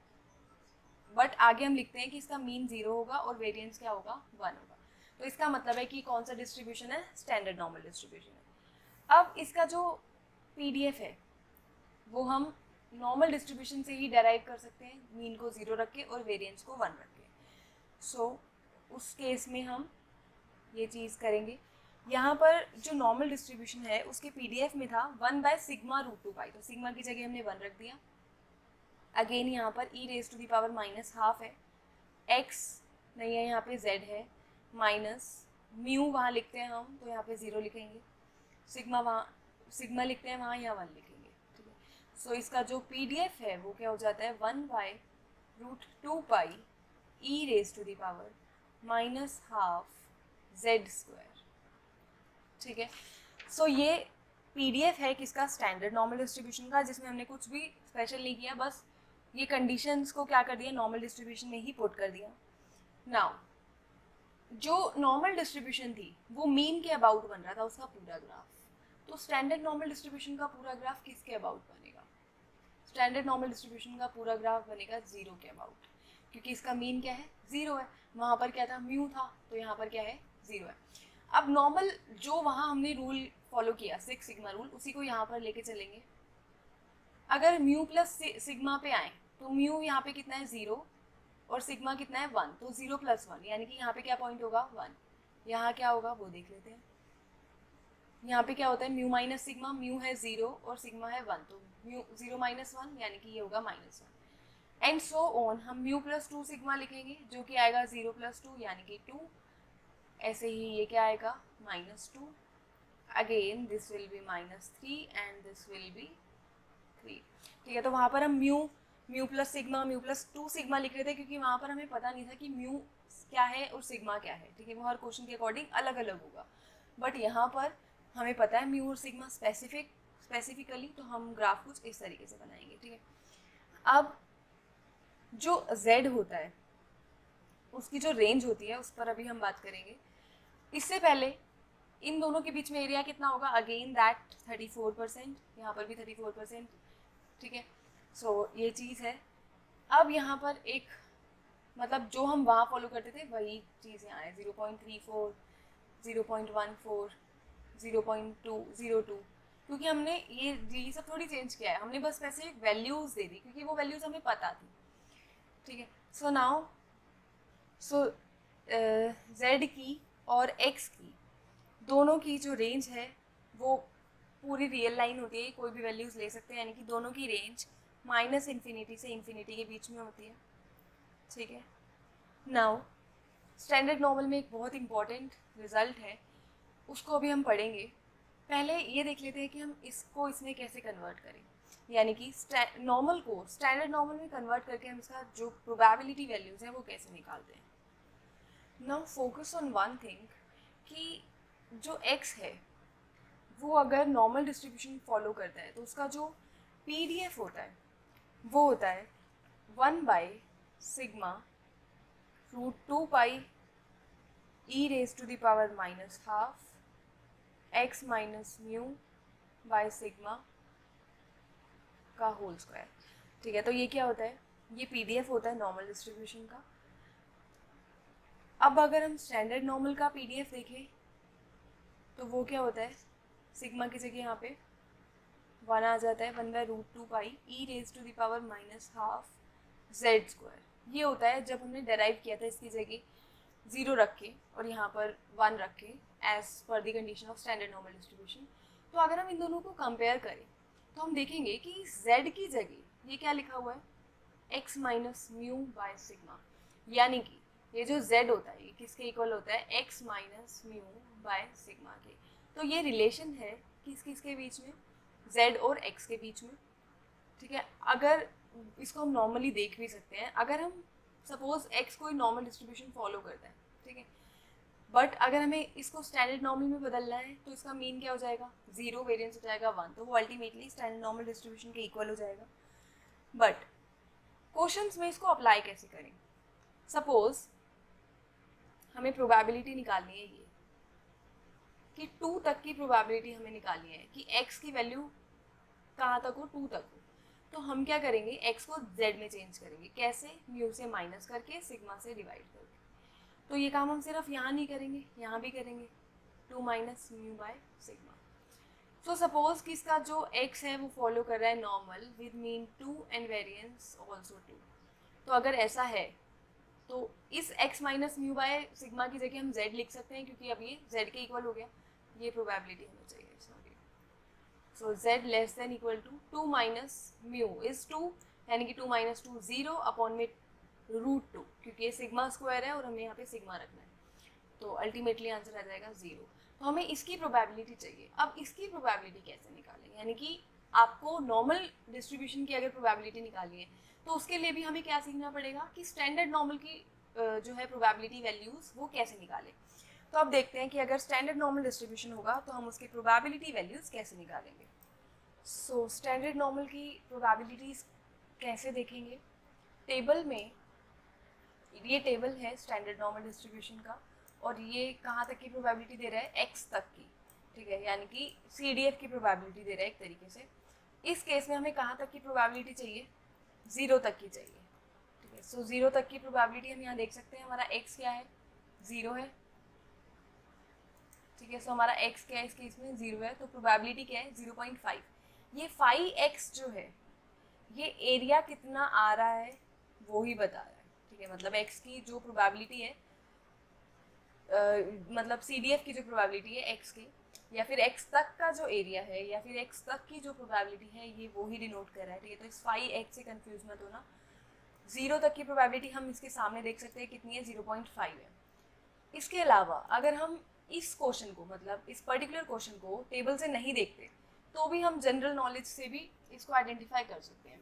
बट आगे हम लिखते हैं कि इसका मीन 0 होगा और वेरिएंस क्या होगा, 1 होगा। तो इसका मतलब है कि कौन सा डिस्ट्रीब्यूशन है, स्टैंडर्ड नॉर्मल डिस्ट्रीब्यूशन है। अब इसका जो पीडीएफ है वो हम नॉर्मल डिस्ट्रीब्यूशन से ही डेराइव कर सकते हैं, मीन को 0 रख के और वेरिएंस को 1 रख के। सो उस केस में हम ये चीज़ करेंगे। यहाँ पर जो नॉर्मल डिस्ट्रीब्यूशन है उसके पीडीएफ में था 1/σ√2π, तो सिग्मा की जगह हमने 1 रख दिया। अगेन यहाँ पर e⁻⁻½ है, x नहीं है, यहाँ पे z है, माइनस म्यू वहाँ लिखते हैं हम तो यहाँ पे 0 लिखेंगे, सिग्मा लिखते हैं वहाँ, यहाँ 1 लिखेंगे, ठीक है। सो इसका जो पीडीएफ है वो क्या हो जाता है, 1/√2π e⁻²⁻², ठीक है। सो ये पीडीएफ है किसका, स्टैंडर्ड नॉर्मल डिस्ट्रीब्यूशन का, जिसमें हमने कुछ भी स्पेशल नहीं किया, बस ये कंडीशंस को क्या कर दिया, नॉर्मल डिस्ट्रीब्यूशन में ही पुट कर दिया। नाउ जो नॉर्मल डिस्ट्रीब्यूशन थी वो मीन के अबाउट बन रहा था उसका पूरा ग्राफ, तो स्टैंडर्ड नॉर्मल डिस्ट्रीब्यूशन का पूरा ग्राफ किसके अबाउट बनेगा? स्टैंडर्ड नॉर्मल डिस्ट्रीब्यूशन का पूरा ग्राफ बनेगा जीरो के अबाउट, क्योंकि इसका मीन क्या है? जीरो है। वहाँ पर क्या था? म्यू था, तो यहाँ पर क्या है? जीरो है। अब नॉर्मल जो वहाँ हमने रूल फॉलो किया, 6 सिग्मा रूल, उसी को यहाँ पर लेके चलेंगे। अगर म्यू प्लस सिग्मा पे आए तो म्यू यहाँ पे कितना है? जीरो, और सिग्मा कितना है? 1, तो 0 + 1, यानी कि यहाँ पे क्या पॉइंट होगा? 1। यहाँ क्या होगा वो देख लेते हैं। यहाँ पे क्या होता है? म्यू माइनस सिग्मा, म्यू है 0 और सिग्मा है 1, तो म्यू 0 - 1 यानी कि ये होगा -1, एंड सो ऑन। हम म्यू + 2 सिग्मा लिखेंगे जो कि आएगा 0 + 2 यानी कि 2। ऐसे ही ये क्या आएगा? -2। Again this will be -3 and this will be 3। ठीक है, तो वहाँ पर हम mu plus sigma, mu + 2 sigma लिख रहे थे क्योंकि वहाँ पर हमें पता नहीं था कि म्यू क्या है और सिग्मा क्या है। ठीक है, वो हर क्वेश्चन के अकॉर्डिंग अलग अलग होगा, बट यहाँ पर हमें पता है म्यू और सिग्मा स्पेसिफिकली, तो हम ग्राफ कुछ इस तरीके से बनाएंगे। ठीक है, अब जो z होता है उसकी जो रेंज होती है उस पर अभी हम बात करेंगे। इससे पहले इन दोनों के बीच में एरिया कितना होगा? अगेन दैट 34%, यहाँ पर भी 34%। ठीक है, सो ये चीज़ है। अब यहाँ पर एक मतलब जो हम वहाँ फॉलो करते थे वही चीज़ यहाँ है, 0.34, 0.14, 0.202, क्योंकि हमने ये सब थोड़ी चेंज किया है, हमने बस स्पेसिफिक वैल्यूज़ दे दी क्योंकि वो वैल्यूज़ हमें पता थी। ठीक है, सो नाउ z की और x की दोनों की जो रेंज है वो पूरी रियल लाइन होती है, कोई भी वैल्यूज़ ले सकते हैं, यानी कि दोनों की रेंज -∞ से ∞ के बीच में होती है। ठीक है, नाउ स्टैंडर्ड नॉर्मल में एक बहुत इंपॉर्टेंट रिजल्ट है, उसको अभी हम पढ़ेंगे। पहले ये देख लेते हैं कि हम इसको इसमें कैसे कन्वर्ट करें, यानी कि नॉर्मल को स्टैंडर्ड नॉर्मल में कन्वर्ट करके हम इसका जो प्रोबेबिलिटी वैल्यूज़ हैं वो कैसे निकालते हैं। Now focus on one thing कि जो x है वो अगर नॉर्मल डिस्ट्रीब्यूशन फॉलो करता है तो उसका जो PDF होता है वो होता है 1/σ √2 पाई e⁻² x minus mu by sigma का होल स्क्वायर। ठीक है, तो ये क्या होता है? ये PDF होता है नॉर्मल डिस्ट्रीब्यूशन का। अब अगर हम स्टैंडर्ड नॉर्मल का PDF देखें तो वो क्या होता है? सिग्मा की जगह यहाँ पे 1 आ जाता है, 1/√2 पाई e⁻² z²। ये होता है जब हमने डेराइव किया था इसकी जगह 0 रख के और यहाँ पर 1 रख के एज पर the condition of standard normal distribution. तो अगर हम इन दोनों को कंपेयर करें तो हम देखेंगे कि z की जगह ये क्या लिखा हुआ है? x minus mu by sigma, यानी कि ये जो z होता है ये किसके इक्वल होता है? x minus mu by sigma के। तो ये रिलेशन है किस किसके बीच में? z और x के बीच में। ठीक है, अगर इसको हम नॉर्मली देख भी सकते हैं, अगर हम सपोज x कोई नॉर्मल डिस्ट्रीब्यूशन फॉलो करता है, ठीक है, बट अगर हमें इसको स्टैंडर्ड नॉर्मल में बदलना है तो इसका मीन क्या हो जाएगा? 0, वेरिएंस हो जाएगा 1, तो वो अल्टीमेटली स्टैंडर्ड नॉर्मल डिस्ट्रीब्यूशन के इक्वल हो जाएगा। बट क्वेश्चंस में इसको अप्लाई कैसे करें? सपोज हमें प्रोबेबिलिटी निकालनी है ये कि 2 तक की प्रोबेबिलिटी हमें निकालनी है कि x की वैल्यू कहाँ तक हो? 2 तक हो। तो हम क्या करेंगे? x को z में चेंज करेंगे। कैसे? म्यू से माइनस करके, सिग्मा से डिवाइड करके। तो ये काम हम सिर्फ यहाँ नहीं करेंगे, यहाँ भी करेंगे, 2 minus mu by sigma. So suppose कि इसका जो x है वो फॉलो कर रहा है normal with mean 2 and variance also 2। तो अगर ऐसा है तो इस x minus mu by sigma की जगह हम z लिख सकते हैं क्योंकि अब ये z के इक्वल हो गया। ये प्रोबेबिलिटी हमें चाहिए। So z less than equal to 2 minus mu is 2, यानी कि 2 माइनस 2 0 अपॉन में √2, क्योंकि ये सिग्मा स्क्वायर है और हमें यहाँ पे सिग्मा रखना है, तो अल्टीमेटली आंसर आ जाएगा 0। तो हमें इसकी प्रोबेबिलिटी चाहिए। अब इसकी प्रोबेबिलिटी कैसे निकालें? यानी कि आपको नॉर्मल डिस्ट्रीब्यूशन की अगर प्रोबेबिलिटी निकालनी है तो उसके लिए भी हमें क्या सीखना पड़ेगा कि स्टैंडर्ड नॉर्मल की जो है प्रोबेबिलिटी वैल्यूज़ वो कैसे निकालें। तो अब देखते हैं कि अगर स्टैंडर्ड नॉर्मल डिस्ट्रीब्यूशन होगा तो हम उसकी प्रोबेबिलिटी वैल्यूज़ कैसे निकालेंगे। सो स्टैंडर्ड नॉर्मल की प्रोबेबिलिटीज़ कैसे देखेंगे? टेबल में, ये टेबल है स्टैंडर्ड नॉर्मल डिस्ट्रीब्यूशन का और ये कहाँ तक की प्रोबेबिलिटी दे रहा है, x तक की, ठीक है, यानी कि CDF की प्रोबेबिलिटी दे रहा है एक तरीके से। इस केस में हमें कहाँ तक की प्रोबेबिलिटी चाहिए, 0 तक की चाहिए, ठीक है। सो 0 तक की प्रोबेबिलिटी हम यहाँ देख सकते हैं, हमारा x क्या है, 0 है, ठीक है। सो हमारा x क्या है इस केस में, 0 है, तो प्रोबेबिलिटी क्या है, 0.5। ये 5x जो है ये एरिया कितना आ रहा है वो ही बता रहा है, ठीक है। मतलब x की जो प्रोबेबिलिटी है, मतलब CDF की जो प्रोबेबिलिटी है x की, या फिर x तक का जो एरिया है, या फिर x तक की जो प्रोबेबिलिटी है, ये वो ही डिनोट कर रहा है, ठीक है। तो इस 5x से कंफ्यूज मत होना। 0 तक की प्रोबेबिलिटी हम इसके सामने देख सकते हैं कितनी है, 0.5 है। इसके अलावा अगर हम इस क्वेश्चन को, मतलब इस पर्टिकुलर क्वेश्चन को टेबल से नहीं देखते तो भी हम जनरल नॉलेज से भी इसको आइडेंटिफाई कर सकते हैं।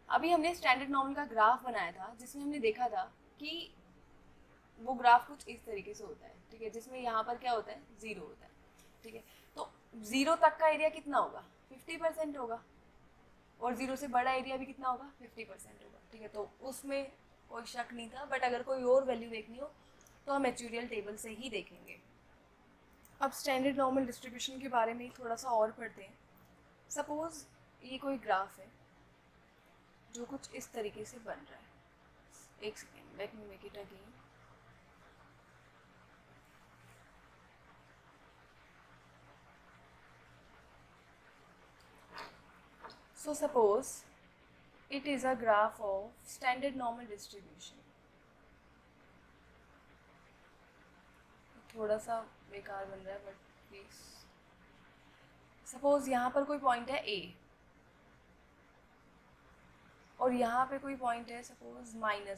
अभी हमने स्टैंडर्ड नॉर्मल का ग्राफ बनाया था जिसमें हमने देखा था कि वो ग्राफ कुछ इस तरीके से होता है, ठीक है, जिसमें यहाँ पर क्या होता है, 0 होता है, ठीक है। तो 0 तक का एरिया कितना होगा, 50% होगा, और 0 से बड़ा एरिया भी कितना होगा, 50% होगा, ठीक है। तो उसमें कोई शक नहीं था, बट अगर कोई और वैल्यू देखनी हो तो हम एक्चुरियल टेबल से ही देखेंगे। अब स्टैंडर्ड नॉर्मल डिस्ट्रीब्यूशन के बारे में थोड़ा सा और पढ़ते हैं। सपोज ये कोई ग्राफ है जो कुछ इस तरीके से बन रहा है, एक second, let me make it again. So suppose it is a graph of standard normal distribution. थोड़ा सा बेकार बन रहा है बट प्लीज। सपोज यहाँ पर कोई पॉइंट है A और यहाँ पे कोई पॉइंट है सपोज -A,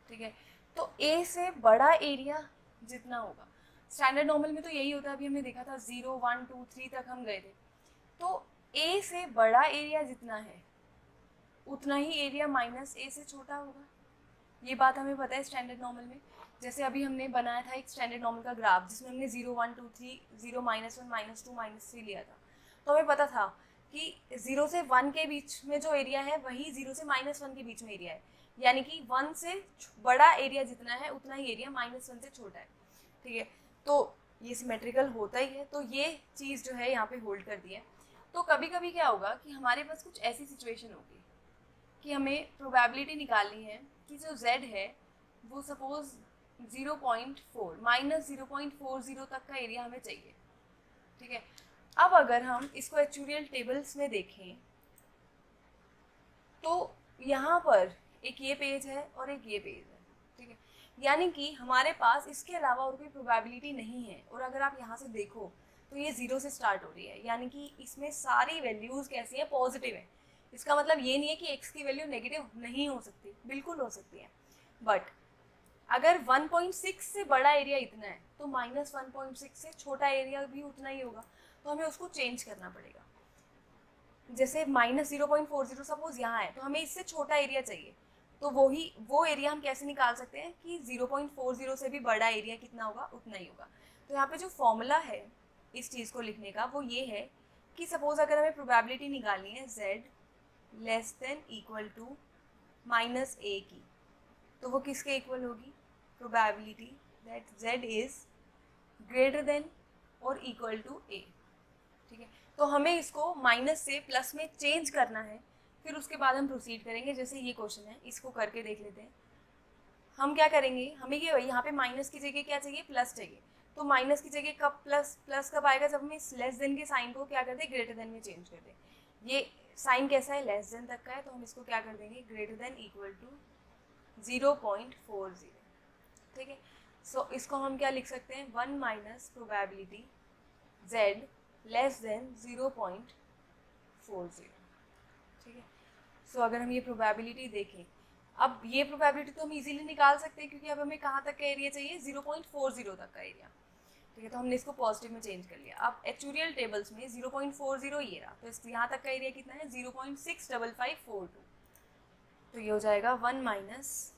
ठीक है। तो A से बड़ा एरिया जितना होगा, स्टैंडर्ड नॉर्मल में तो यही होता है, अभी हमने देखा था 0, 1, 2, 3 तक हम गए थे। तो A से बड़ा एरिया जितना है उतना ही एरिया -A से छोटा होगा, ये बात हमें पता है स्टैंडर्ड नॉर्मल में। जैसे अभी हमने बनाया था एक स्टैंडर्ड नॉर्मल का ग्राफ जिसमें हमने 0, 1, 2, 3, 0, -1, -2, -3 लिया था, तो हमें पता था कि 0 से 1 के बीच में जो एरिया है वही 0 से -1 के बीच में एरिया है, यानी कि 1 से बड़ा एरिया जितना है उतना ही एरिया -1 से छोटा है, ठीक है। तो ये सिमेट्रिकल होता ही है, तो ये चीज़ जो है यहाँ पे होल्ड कर दी है। तो कभी कभी क्या होगा कि हमारे पास कुछ ऐसी सिचुएशन होगी कि हमें प्रोबेबिलिटी निकालनी है कि जो z है वो सपोज 0.4 -0.40 तक का एरिया हमें चाहिए, ठीक है। अब अगर हम इसको एक्चुरियल टेबल्स में देखें तो यहाँ पर एक ये पेज है और एक ये पेज है, ठीक है, यानी कि हमारे पास इसके अलावा और कोई प्रोबेबिलिटी नहीं है। और अगर आप यहाँ से देखो तो ये 0 से स्टार्ट हो रही है, यानी कि इसमें सारी वैल्यूज़ कैसी हैं, पॉजिटिव है। इसका मतलब ये नहीं है कि x की वैल्यू नेगेटिव नहीं हो सकती, बिल्कुल हो सकती है, बट अगर 1.6 से बड़ा एरिया इतना है तो -1.6 से छोटा एरिया भी उतना ही होगा, तो हमें उसको चेंज करना पड़ेगा। जैसे -0.40 सपोज यहाँ है तो हमें इससे छोटा एरिया चाहिए, तो वो एरिया हम कैसे निकाल सकते हैं कि 0.40 से भी बड़ा एरिया कितना होगा, उतना ही होगा। तो यहाँ पे जो फॉर्मूला है इस चीज़ को लिखने का वो ये है कि सपोज अगर हमें प्रोबेबिलिटी निकालनी है z less than equal to -a की, तो वो किसके इक्वल होगी, probability that z is greater than और इक्वल टू a, ठीक है। तो हमें इसको माइनस से प्लस में चेंज करना है, फिर उसके बाद हम प्रोसीड करेंगे। जैसे ये क्वेश्चन है, इसको करके देख लेते हैं। हम क्या करेंगे, हमें ये यहाँ पे माइनस की जगह क्या चाहिए, प्लस चाहिए। तो माइनस की जगह कब प्लस कब आएगा, जब हम इस लेस देन के साइन को क्या कर दें, ग्रेटर देन में चेंज कर दें। ये साइन कैसा है, लेस देन तक का है, तो हम इसको क्या कर देंगे, ग्रेटर देन इक्वल टू 0.40, ठीक है। सो इसको हम क्या लिख सकते हैं, 1 minus probability z less then 0.40, ठीक है। सो अगर हम ये प्रोबेबिलिटी देखें, अब ये प्रोबेबिलिटी तो हम इजीली निकाल सकते हैं क्योंकि अब हमें कहाँ तक का एरिया चाहिए, 0.40 तक का एरिया, ठीक है। तो हमने इसको पॉजिटिव में चेंज कर लिया। अब एक्चुरियल टेबल्स में 0.40 ये रहा, तो इस यहाँ तक का एरिया कितना है, 0.65542, तो ये हो जाएगा 1 माइनस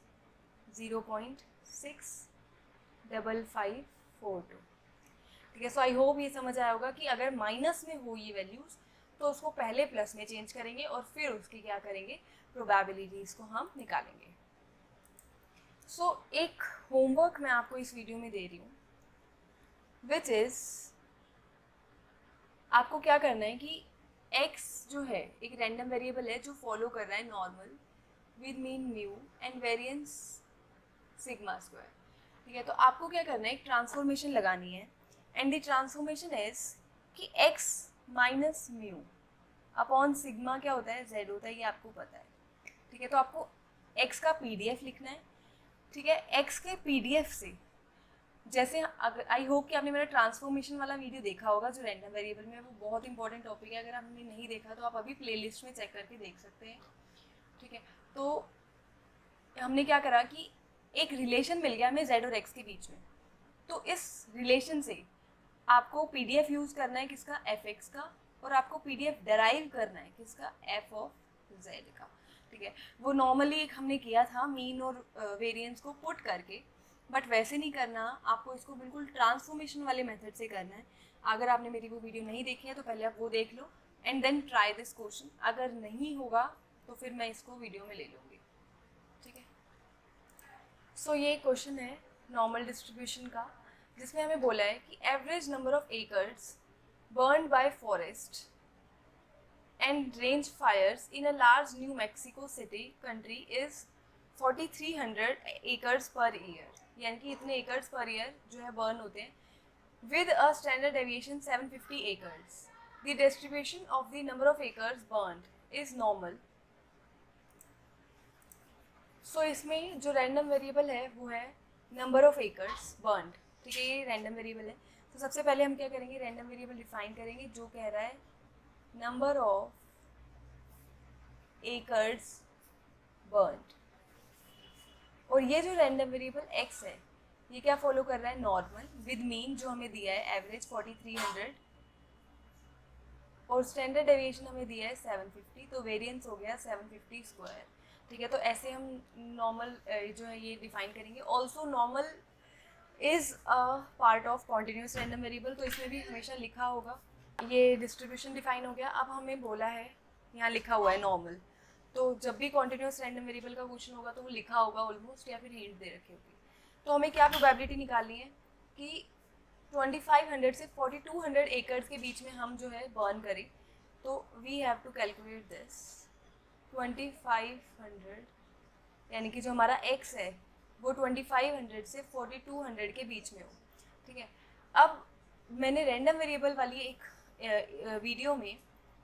0.65542, ठीक है। सो आई होप ये समझ आया होगा कि अगर माइनस में हो ये वैल्यूज़ तो उसको पहले प्लस में चेंज करेंगे और फिर उसकी क्या करेंगे, प्रोबेबिलिटीज़ को हम निकालेंगे। सो एक होमवर्क मैं आपको इस वीडियो में दे रही हूँ, विच इज़ आपको क्या करना है कि x जो है एक रैंडम वेरिएबल है जो फॉलो कर रहा है normal with mean mu and variance sigma square. ठीक है, तो आपको क्या करना है, एक ट्रांसफॉर्मेशन लगानी है एंड द ट्रांसफॉर्मेशन इज कि x minus mu upon sigma क्या होता है, z होता है, ये आपको पता है। ठीक है, तो आपको x का PDF लिखना है। ठीक है, x के PDF से जैसे अगर आई होप कि आपने मेरा ट्रांसफॉर्मेशन वाला वीडियो देखा होगा जो रैंडम वेरिएबल में है, वो बहुत इंपॉर्टेंट टॉपिक है। अगर आपने नहीं देखा तो आप अभी प्लेलिस्ट में चेक करके देख सकते हैं। ठीक है, तो हमने क्या करा कि एक रिलेशन मिल गया हमें z और x के बीच में। तो इस रिलेशन से आपको PDF यूज़ करना है किसका, fx का, और आपको PDF डेराइव करना है किसका, f ऑफ z का। ठीक है, वो नॉर्मली हमने किया था मीन और वेरिएंस को पुट करके, बट वैसे नहीं करना, आपको इसको बिल्कुल ट्रांसफॉर्मेशन वाले मेथड से करना है। अगर आपने मेरी वो वीडियो नहीं देखी है तो पहले आप वो देख लो and then try this question. अगर नहीं होगा तो फिर मैं इसको वीडियो में ले लूँगी। ठीक है, सो ये क्वेश्चन है नॉर्मल डिस्ट्रीब्यूशन का, जिसमें हमें बोला है कि average number of acres burned by forest and range fires in a large New Mexico City country is 4300 acres per year, यानी कि इतने एकर्स पर ईयर जो है बर्न होते हैं with a standard deviation 750 acres. The distribution of the number of acres burned is normal. So इसमें जो random variable है वो है नंबर ऑफ एकर्स बर्न्ड। ठीक है, ये रैंडम वेरिएबल है। तो सबसे पहले हम क्या करेंगे, रैंडम वेरिएबल डिफाइन करेंगे जो कह रहा है नंबर ऑफ एकर्स बर्न्ड। और ये जो रैंडम वेरिएबल x है ये क्या फॉलो कर रहा है, नॉर्मल विद मीन जो हमें दिया है एवरेज 4300 और स्टैंडर्ड डेविएशन हमें दिया है 750, तो वेरिएंस हो गया 750 स्क्वायर। ठीक है, तो ऐसे हम नॉर्मल जो है ये डिफाइन करेंगे। Also normal is a part of continuous random variable, तो इसमें भी हमेशा लिखा होगा। ये डिस्ट्रीब्यूशन डिफाइन हो गया। अब हमें बोला है, यहाँ लिखा हुआ है नॉर्मल, तो जब भी कॉन्टिन्यूस रैंडम वेरिएबल का क्वेश्चन होगा तो वो लिखा होगा ऑलमोस्ट, या फिर हिंट दे रखी होगी। तो हमें क्या प्रोबेबिलिटी निकालनी है कि 2500 से 4200 एकर्स के बीच में हम जो है बर्न करें। तो we have to calculate this 2500, यानी कि जो हमारा x है वो 2500 से 4200 के बीच में हो। ठीक है, अब मैंने रैंडम वेरिएबल वाली एक वीडियो में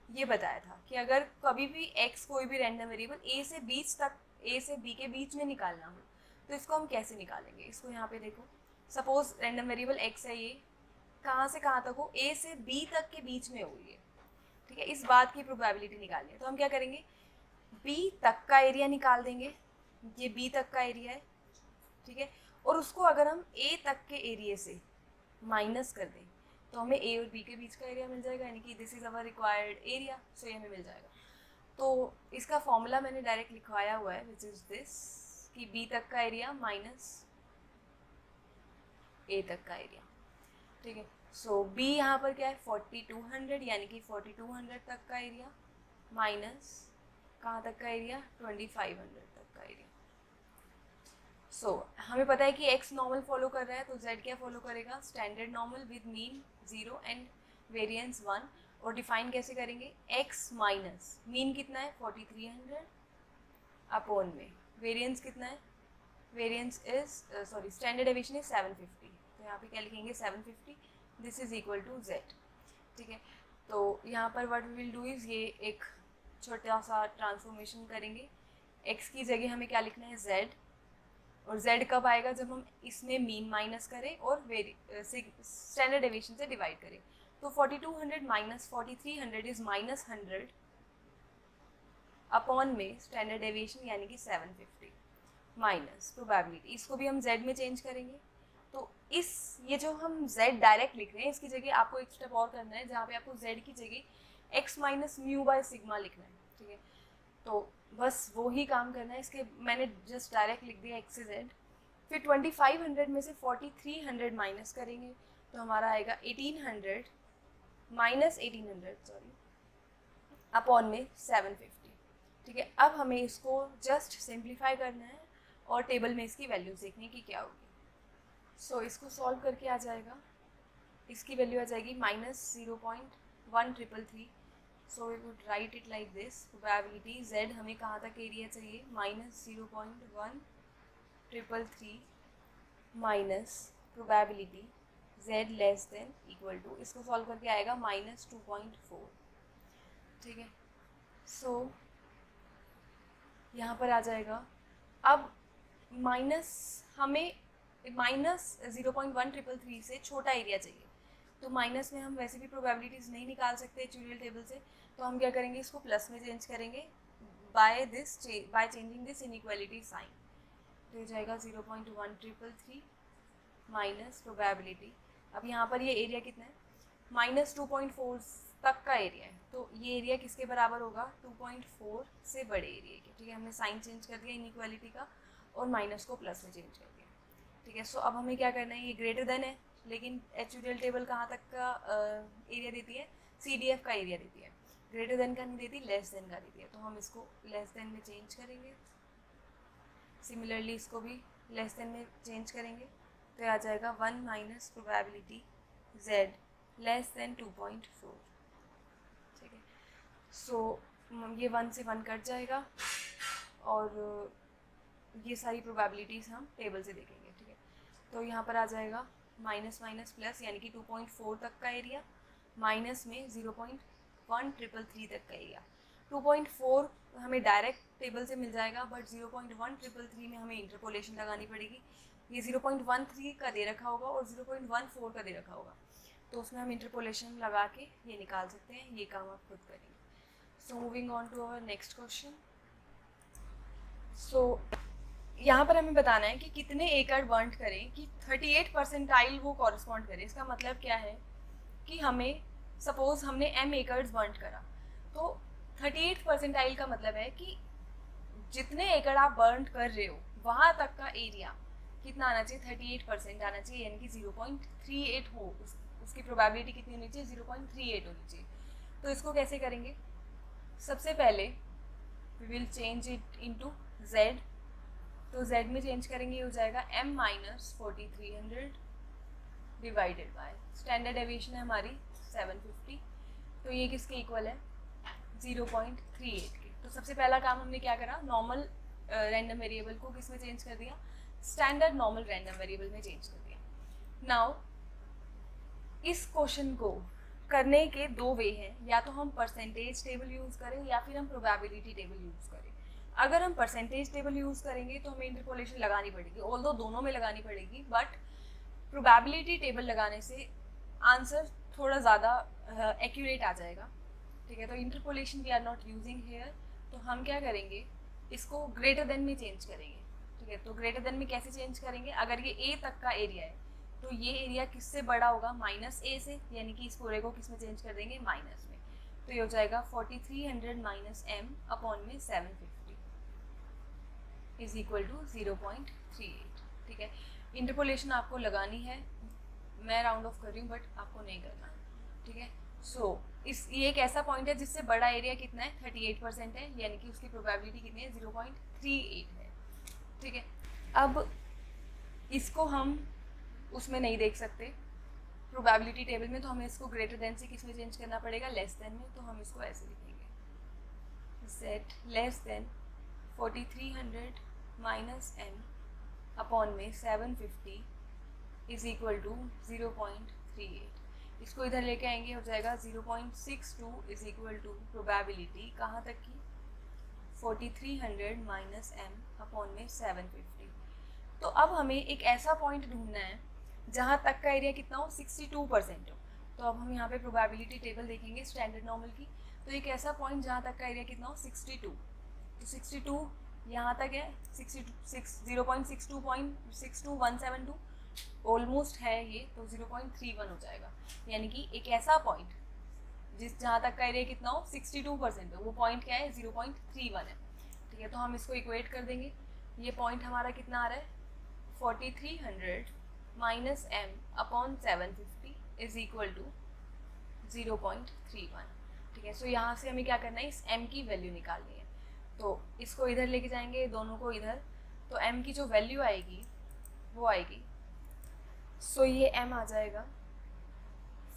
ये बताया था कि अगर कभी भी x कोई भी रैंडम वेरिएबल a से b के बीच में निकालना हो तो इसको हम कैसे निकालेंगे। इसको यहाँ पे देखो, सपोज रैंडम वेरिएबल x है, ये कहाँ से कहाँ तक हो, a से b तक के बीच में हो ये। ठीक है, इस बात की प्रोबेबिलिटी निकालनी है। तो हम क्या करेंगे, b तक का एरिया निकाल देंगे, ये b तक का एरिया है। ठीक है, और उसको अगर हम a तक के एरिया से माइनस कर दें तो हमें a और b के बीच का एरिया मिल जाएगा, यानी कि this is our required area, so ये हमें मिल जाएगा। तो इसका फॉर्मूला मैंने डायरेक्ट लिखवाया हुआ है, विच इज़ दिस कि b तक का एरिया माइनस a तक का एरिया। ठीक है, सो b यहाँ पर क्या है 4200, यानी कि 4200 तक का एरिया माइनस कहाँ तक का एरिया, 2500 तक का एरिया। सो हमें पता है कि x नॉर्मल फॉलो कर रहा है, तो z क्या फॉलो करेगा, standard normal with mean 0 and variance 1। और डिफाइन कैसे करेंगे, x माइनस मीन कितना है 4300 अपॉन में वेरिएंस कितना है, variance is sorry standard deviation is 750, तो यहाँ पे क्या लिखेंगे 750, this is equal to z। ठीक है, तो यहाँ पर what we will do is ये एक छोटा सा ट्रांसफॉर्मेशन करेंगे। x की जगह हमें क्या लिखना है z, और z कब आएगा, जब हम इसमें मीन माइनस करें और स्टैंडर्ड डेविएशन से डिवाइड करें। तो 4200 माइनस 4300 इज माइनस 100 अपॉन में स्टैंडर्ड डेविएशन यानी कि 750 माइनस प्रोबेबिलिटी, इसको भी हम z में चेंज करेंगे। तो इस ये जो हम z डायरेक्ट लिख रहे हैं इसकी जगह आपको एक स्टेप और करना है, जहाँ पे आपको z की जगह x minus mu by sigma लिखना है। ठीक है, तो बस वो ही काम करना है। इसके मैंने जस्ट डायरेक्ट लिख दिया x से z, फिर 2500 में से 4300 माइनस करेंगे तो हमारा आएगा 1800 माइनस 1800 सॉरी अपॉन में 750। ठीक है, अब हमें इसको जस्ट सिंप्लीफाई करना है, और टेबल में इसकी वैल्यूज देखनी कि क्या होगी। सो इसको सॉल्व करके आ जाएगा, इसकी वैल्यू आ जाएगी -0.1333। So we would write it like this, probability z हमें कहाँ तक एरिया चाहिए, -0.1333 minus probability z less than equal to, इसको सॉल्व करके आएगा -2.4। ठीक है, सो यहाँ पर आ जाएगा। अब माइनस हमें -0.1333 से छोटा एरिया चाहिए, तो माइनस में हम वैसे भी प्रोबेबिलिटीज़ नहीं निकाल सकते एक्चुअल टेबल से, तो हम क्या करेंगे, इसको प्लस में चेंज करेंगे by changing this inequality sign. तो हो जाएगा 0.1333 माइनस प्रोबेबिलिटी। अब यहाँ पर ये एरिया कितना है, -2.4 तक का एरिया है, तो ये एरिया किसके बराबर होगा, 2.4 से बड़े एरिया के। ठीक है, हमने साइन चेंज कर दिया इनइक्वालिटी का और माइनस को प्लस में चेंज कर दिया। ठीक है, सो अब हमें क्या करना है, ये ग्रेटर देन है, लेकिन एक्चुअल टेबल कहाँ तक का एरिया देती है, CDF का एरिया देती है, ग्रेटर देन का नहीं देती, लेस देन का देती है। तो हम इसको लेस देन में चेंज करेंगे, सिमिलरली इसको भी लेस देन में चेंज करेंगे, तो आ जाएगा 1 minus probability z less then 2.4। ठीक है, सो ये 1 से 1 कट जाएगा और ये सारी प्रोबेबिलिटीज़ हम टेबल से देखेंगे। ठीक है, तो यहाँ पर आ जाएगा माइनस माइनस प्लस, यानी कि 2.4 तक का एरिया, माइनस में 0.1333 तक का एरिया। 2.4 हमें डायरेक्ट टेबल से मिल जाएगा, बट 0.1333 में हमें इंटरपोलेशन लगानी पड़ेगी। ये 0.13 का दे रखा होगा और 0.14 का दे रखा होगा, तो उसमें हम इंटरपोलेशन लगा के ये निकाल सकते हैं। ये काम आप खुद करेंगे। So moving on to our next question. So यहाँ पर हमें बताना है कि कितने एकड़ बर्न करें कि 38 परसेंटाइल वो कॉरस्पॉन्ड करे। इसका मतलब क्या है कि हमें सपोज हमने m एकड़ बर्न करा, तो 38 परसेंटाइल का मतलब है कि जितने एकड़ आप बर्न कर रहे हो वहाँ तक का एरिया कितना आना चाहिए, 38% आना चाहिए, यानी कि 0.38 हो, उसकी प्रोबेबिलिटी कितनी होनी चाहिए, 0.38 होनी चाहिए। तो इसको कैसे करेंगे, सबसे पहले we will change it into z। तो z में चेंज करेंगे, हो जाएगा m minus 4300 divided by standard deviation है हमारी 750, तो ये किसके इक्वल है, 0.38 के। तो सबसे पहला काम हमने क्या करा, नॉर्मल रैंडम वेरिएबल को किस में चेंज कर दिया, स्टैंडर्ड नॉर्मल रैंडम वेरिएबल में चेंज कर दिया। नाउ इस क्वेश्चन को करने के दो वे हैं, या तो हम परसेंटेज टेबल यूज़ करें या फिर हम प्रोबेबिलिटी टेबल यूज़ करें। अगर हम परसेंटेज टेबल यूज़ करेंगे तो हमें इंटरपोलेशन लगानी पड़ेगी, ऑल्दो दोनों में लगानी पड़ेगी, बट प्रोबेबिलिटी टेबल लगाने से आंसर थोड़ा ज़्यादा एक्यूरेट आ जाएगा। ठीक है, तो interpolation we are not using here. तो हम क्या करेंगे, इसको ग्रेटर देन में चेंज करेंगे। ठीक है, तो ग्रेटर देन में कैसे चेंज करेंगे, अगर ये a तक का एरिया है तो ये एरिया किससे बड़ा होगा, -a से, यानी कि इस पूरे को किस में चेंज कर देंगे, माइनस में। तो ये हो जाएगा 4300 माइनस m अपॉन में 750 इज इक्वल टू 0.38। ठीक है, इंटरपोलेशन आपको लगानी है, मैं राउंड ऑफ कर रही हूँ बट आपको नहीं करना। ठीक है, सो ये एक ऐसा पॉइंट है जिससे बड़ा एरिया कितना है, 38% है, यानी कि उसकी प्रोबेबिलिटी कितनी है, 0.38 है। ठीक है, अब इसको हम उसमें नहीं देख सकते प्रोबेबिलिटी टेबल में, तो हमें इसको ग्रेटर देन से किस में चेंज करना पड़ेगा, लेस देन में। तो हम इसको ऐसे लिखेंगे, z less then 4300 minus m upon में 750 इज इक्वल टू 0.38। इसको इधर लेके आएंगे, हो जाएगा 0.62 इज इक्वल टू प्रोबेबिलिटी कहाँ तक की, 4300 माइनस m अपॉन में 750। तो अब हमें एक ऐसा पॉइंट ढूंढना है जहाँ तक का एरिया कितना हो, 62% हो। तो अब हम यहाँ पे प्रोबेबिलिटी टेबल देखेंगे स्टैंडर्ड नॉर्मल की, तो एक ऐसा पॉइंट जहाँ तक का एरिया कितना हो, 62। तो 62 यहाँ तक है, 0.62.62172 ऑलमोस्ट है ये, तो 0.31 हो जाएगा। यानी कि एक ऐसा पॉइंट जहाँ तक का एरिया कितना हो, 62% हो, वो पॉइंट क्या है, 0.31 है। ठीक है, तो हम इसको इक्वेट कर देंगे। ये पॉइंट हमारा कितना आ रहा है, 4300 minus m upon 750 is equal to 0.31। ठीक है, सो यहाँ से हमें क्या करना है, इस m की वैल्यू निकालनी है। तो इसको इधर लेके जाएंगे, दोनों को इधर, तो m की जो वैल्यू आएगी वो आएगी, सो ये m आ जाएगा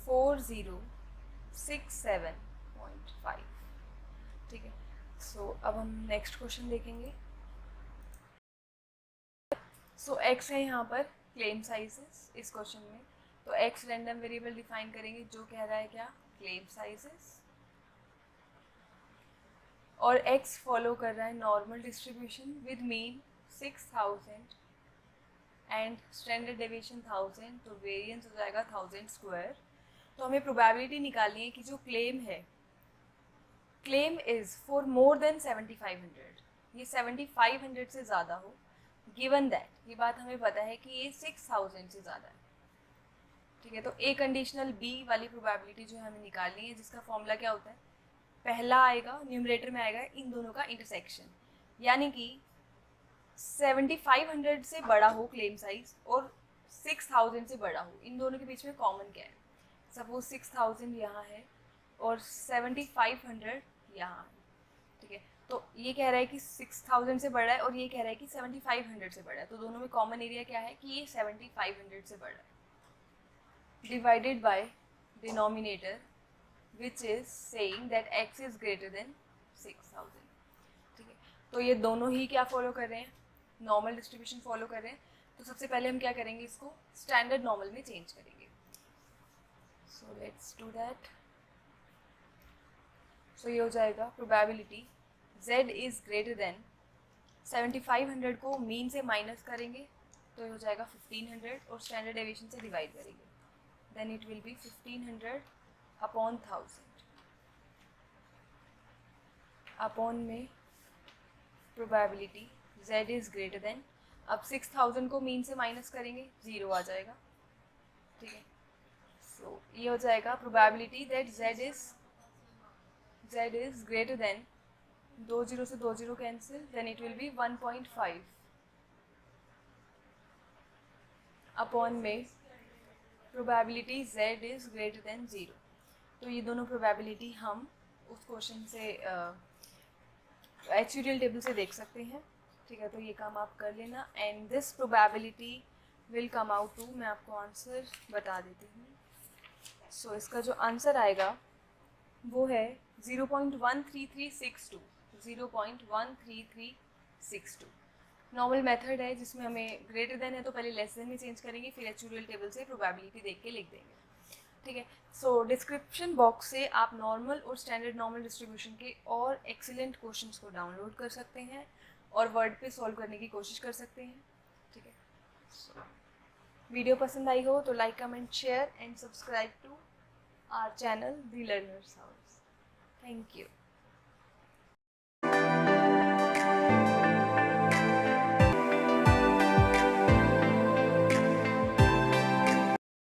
4067.5। ठीक है, सो अब हम नेक्स्ट क्वेश्चन देखेंगे। सो x है यहाँ पर क्लेम साइजेस इस क्वेश्चन में, तो x रैंडम वेरिएबल डिफाइन करेंगे जो कह रहा है क्या, क्लेम साइजेस, और x फॉलो कर रहा है normal distribution with mean 6000 and standard deviation 1000, तो वेरिएंस हो जाएगा 1000 स्क्वायर। तो हमें प्रोबेबिलिटी निकालनी है कि जो क्लेम है, claim is for more than 7500, ये 7500 से ज़्यादा हो, गिवन दैट, ये बात हमें पता है कि ये 6000 से ज़्यादा है। ठीक है, तो ए कंडीशनल बी वाली प्रोबेबिलिटी जो है हमें निकालनी है, जिसका फॉर्मूला क्या होता है, पहला आएगा न्यूमरेटर में आएगा इन दोनों का इंटरसेक्शन, यानी कि 7500 से बड़ा हो क्लेम साइज और 6000 से बड़ा हो, इन दोनों के बीच में कॉमन क्या है, सपोज 6000 यहाँ है और 7500 यहाँ है। ठीक है, तो ये कह रहा है कि 6000 से बड़ा है और ये कह रहा है कि 7500 से बड़ा है, तो दोनों में कॉमन एरिया क्या है कि ये 7500 से बड़ा है, divided by denominator which is saying that x is greater then 6000। ठीक है, तो ये दोनों ही क्या फॉलो कर रहे हैं, नॉर्मल डिस्ट्रीब्यूशन फॉलो कर रहे हैं। तो सबसे पहले हम क्या करेंगे, इसको स्टैंडर्ड नॉर्मल में चेंज करेंगे। So let's do that. So ये हो जाएगा probability z is greater than 7500 को मीन से माइनस करेंगे तो ये हो जाएगा 1500 और स्टैंडर्ड डेविएशन से डिवाइड करेंगे, then it will be 1500 upon 1000 upon में probability z is greater than, अब 6000 को मीन से माइनस करेंगे 0 आ जाएगा। ठीक है, सो ये हो जाएगा probability that z is greater than, 2 0 से 2 0 cancel, then it will be 1.5 upon में probability z is greater than 0। तो ये दोनों प्रोबेबिलिटी हम उस क्वेश्चन से एक्चुअल टेबल से देख सकते हैं। ठीक है, तो ये काम आप कर लेना and this probability will come out to, मैं आपको आंसर बता देती हूँ। सो इसका जो आंसर आएगा वो है 0.13362, 0.13362। नॉर्मल मेथड है जिसमें हमें ग्रेटर देन है तो पहले लेस देन में चेंज करेंगे, फिर एक्चुअल टेबल से प्रोबेबिलिटी देख के लिख देंगे। ठीक है, सो डिस्क्रिप्शन बॉक्स से आप नॉर्मल और स्टैंडर्ड नॉर्मल डिस्ट्रीब्यूशन के और एक्सीलेंट क्वेश्चंस को डाउनलोड कर सकते हैं और वर्ड पे सॉल्व करने की कोशिश कर सकते हैं। ठीक है, वीडियो पसंद आई हो तो like comment share and subscribe to our channel the Learners House. Thank you.